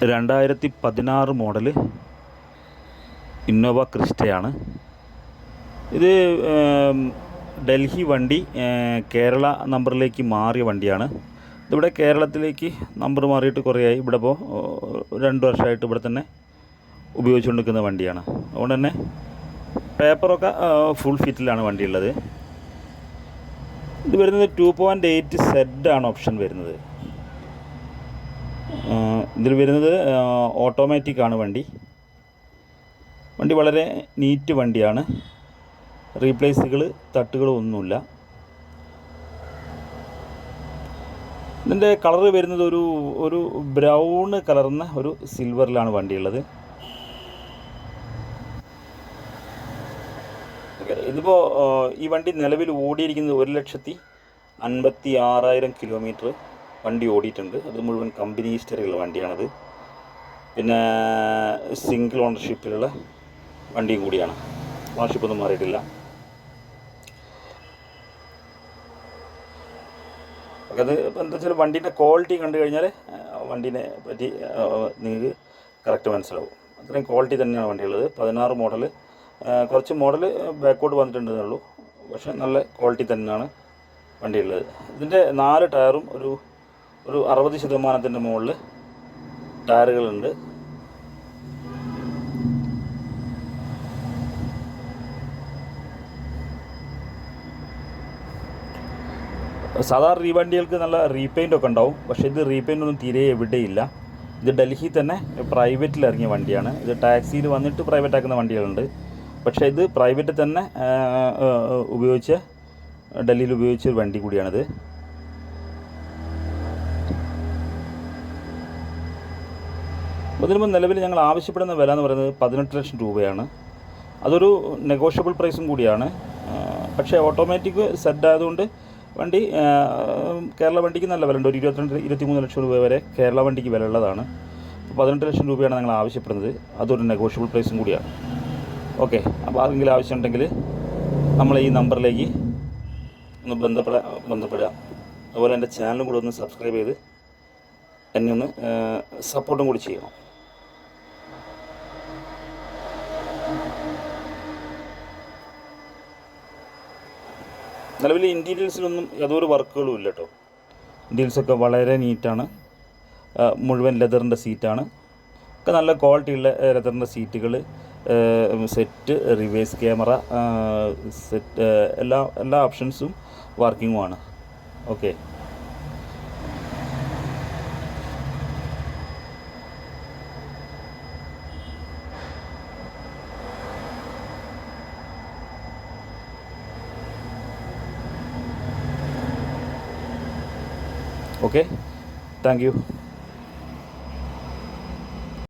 2016 model Innova ക്രിസ്റ്റയാണ്. ഇത് ഡൽഹി വണ്ടി കേരള നമ്പറിലേക്ക് മാറിയ വണ്ടിയാണ്. ഇതിവിടെ കേരളത്തിലേക്ക് നമ്പർ മാറിയിട്ട് കുറേയായി. ഇവിടെ ഇപ്പോൾ 2 വർഷമായിട്ട് ഇവിടെ തന്നെ ഉപയോഗിച്ചുകൊണ്ടിരിക്കുന്ന വണ്ടിയാണ്. അതുകൊണ്ട് തന്നെ പേപ്പറൊക്കെ ഫുൾ ഫിറ്റിലാണ് വണ്ടിയുള്ളത്. ഇത് വരുന്നത് 2.8 സെഡ് ആണ് ഓപ്ഷൻ വരുന്നത്. ഇതിൽ വരുന്നത് ഓട്ടോമാറ്റിക് ആണ് വണ്ടി. വളരെ നീറ്റ് വണ്ടിയാണ്. റീപ്ലേസുകൾ തട്ടുകൾ ഒന്നുമില്ല. ഇതിൻ്റെ കളറ് വരുന്നത് ഒരു ബ്രൗൺ കളർന്ന ഒരു സിൽവറിലാണ് വണ്ടിയുള്ളത്. ഇതിപ്പോൾ ഈ വണ്ടി നിലവിൽ ഓടിയിരിക്കുന്നത് 1,56,000 കിലോമീറ്റർ വണ്ടി ഓടിയിട്ടുണ്ട്. അത് മുഴുവൻ കമ്പനി ഹിസ്റ്ററിയുള്ള വണ്ടിയാണത്. പിന്നെ സിംഗിൾ ഓണർഷിപ്പിലുള്ള വണ്ടിയും കൂടിയാണ്. ഓണർഷിപ്പൊന്നും മാറിയിട്ടില്ല. അത് എന്താ വെച്ചാൽ വണ്ടീൻ്റെ ക്വാളിറ്റി കണ്ടു കഴിഞ്ഞാൽ വണ്ടീനെ പറ്റി നിങ്ങൾക്ക് കറക്റ്റ് മനസ്സിലാവും. അത്രയും ക്വാളിറ്റി തന്നെയാണ് വണ്ടിയുള്ളത്. 16 മോഡൽ. കുറച്ച് മോഡൽ ബാക്കോട്ട് വന്നിട്ടുണ്ടെന്നേ ഉള്ളൂ. പക്ഷേ നല്ല ക്വാളിറ്റി തന്നെയാണ് വണ്ടിയുള്ളത്. ഇതിൻ്റെ 4 ടയറും ഒരു 60% മുകളിൽ ടയറുകളുണ്ട്. സാധാരണ ഈ വണ്ടികൾക്ക് നല്ല റീപെയിൻ്റൊക്കെ ഉണ്ടാവും. പക്ഷേ ഇത് റീപെയിൻ്റൊന്നും തീരെ എവിടെയില്ല. ഇത് ഡൽഹി തന്നെ പ്രൈവറ്റിൽ ഇറങ്ങിയ വണ്ടിയാണ്. ഇത് ടാക്സിയിൽ വന്നിട്ട് പ്രൈവറ്റ് ആക്കുന്ന വണ്ടികളുണ്ട്. പക്ഷേ ഇത് പ്രൈവറ്റ് തന്നെ ഡൽഹിയിൽ ഉപയോഗിച്ച ഒരു വണ്ടി കൂടിയാണിത്. അതിനുമ്പോൾ നിലവിൽ ഞങ്ങൾ ആവശ്യപ്പെടുന്ന വില എന്ന് പറയുന്നത് 18 ലക്ഷം രൂപയാണ്. അതൊരു നെഗോഷ്യബിൾ പ്രൈസും കൂടിയാണ്. പക്ഷേ ഓട്ടോമാറ്റിക് സെറ്റ് ആയതുകൊണ്ട് വണ്ടി കേരള വണ്ടിക്ക് നല്ല വില ഉണ്ട്. ഒരു 22-23 ലക്ഷം രൂപ വരെ കേരള വണ്ടിക്ക് വില ഉള്ളതാണ്. 18 ലക്ഷം രൂപയാണ് ഞങ്ങൾ ആവശ്യപ്പെടുന്നത്. അതൊരു നെഗോഷ്യബിൾ പ്രൈസും കൂടിയാണ്. ഓക്കെ, അപ്പോൾ ആരെങ്കിലും ആവശ്യമുണ്ടെങ്കിൽ നമ്മളെ ഈ നമ്പറിലേക്ക് ഒന്ന് ബന്ധപ്പെടുക. അതുപോലെ എൻ്റെ ചാനലും കൂടെ ഒന്ന് സബ്സ്ക്രൈബ് ചെയ്ത് എന്നെ ഒന്ന് സപ്പോർട്ടും കൂടി ചെയ്യണം. നിലവിൽ ഇൻറ്റീരിയൽസിലൊന്നും യാതൊരു വർക്കുകളും ഇല്ല കേട്ടോ. ഇൻറ്റീരിയൽസൊക്കെ വളരെ നീറ്റാണ്. മുഴുവൻ ലെതറിൻ്റെ സീറ്റാണ്. ഒക്കെ നല്ല ക്വാളിറ്റിയുള്ള ലെതറിൻ്റെ സീറ്റുകൾ, സെറ്റ്, റിവേഴ്സ് ക്യാമറ, സെറ്റ്, എല്ലാ ഓപ്ഷൻസും വർക്കിങ്ങുമാണ്. Okay, thank U.